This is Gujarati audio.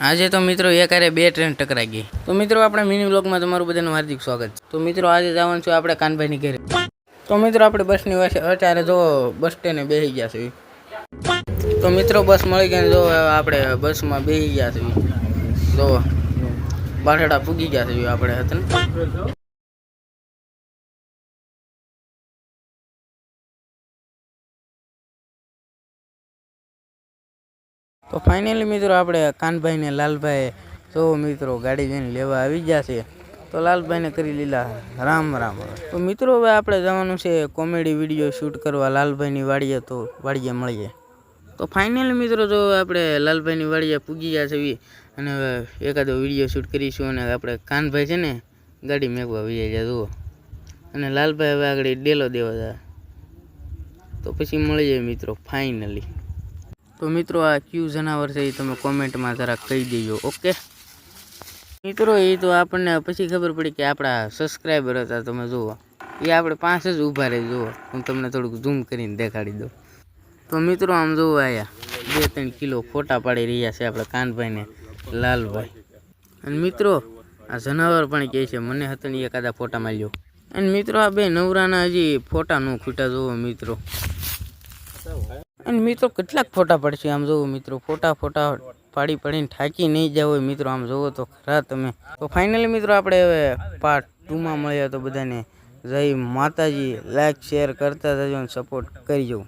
આજે તો મિત્રો એકારે બે ટ્રેન ટકરાઈ ગઈ। તો મિત્રો આપણે મિની વ્લોગમાં તમારું બધાનું હાર્દિક સ્વાગત છે। તો મિત્રો આજે જવાનું છે આપણે કાનભાઈની ઘરે। તો મિત્રો આપણે બસની વાસે અત્યારે જો બસ સ્ટેન્ડે બેસી ગયા છે। તો મિત્રો બસ મળી ગઈ, જો આપણે બસમાં બેસી ગયા છે। જો બાઠડા પૂગી ગયા છે આપણે હતા ને। તો ફાઇનલી મિત્રો આપણે કાનભાઈ ને લાલભાઈ તો મિત્રો ગાડી લઈને લેવા આવી ગયા છે। તો લાલભાઈને કરી લીધા રામ રામ। તો મિત્રો હવે આપણે જવાનું છે કોમેડી વિડીયો શૂટ કરવા લાલભાઈની વાડીએ। તો વાડીએ મળીએ। તો ફાઇનલી મિત્રો જો આપણે લાલભાઈની વાડીએ પૂગી ગયા છે અને હવે એકાદો વિડીયો શૂટ કરીશું અને આપણે કાનભાઈ છે ને ગાડી મેકવા વહી જાય જુઓ, અને લાલભાઈ હવે આગળ ડેલો દેવા જાય। તો પછી મળીએ મિત્રો ફાઇનલી। તો મિત્રો આ ક્યુ જનાવર છે એ તમે કોમેન્ટમાં જરા કહી દેજો, ઓકે મિત્રો। એ તો આપણને પછી ખબર પડી કે આપણા સબસ્ક્રાઈબર હતા, તમે જુઓ એ આપણે 5 જ ઊભા રહી। જુઓ હું તમને થોડુંક ઝૂમ કરીને દેખાડી દઉં। તો મિત્રો આમ જુઓ આયા 2-3 કિલો ફોટા પાડી રહ્યા છે આપણે કાનભાઈને લાલભાઈ। અને મિત્રો આ જનાવર પણ કહે છે મને હતની એકાદા ફોટા માર્યો। અને મિત્રો આ બે નવરાના હજી ફોટા ન ખૂટા જુઓ મિત્રો। અને મિત્રો કેટલાક ફોટા પડશે આમ જોવો મિત્રો, ફોટા પાડીને થાકી નહીં જાવ હોય મિત્રો, આમ જોવો તો ખરા તમે। તો ફાઇનલી મિત્રો આપણે હવે પાર્ટ 2માં મળ્યા। તો બધાને જય માતાજી, લાઈક શેર કરતા જજો અને સપોર્ટ કરજો।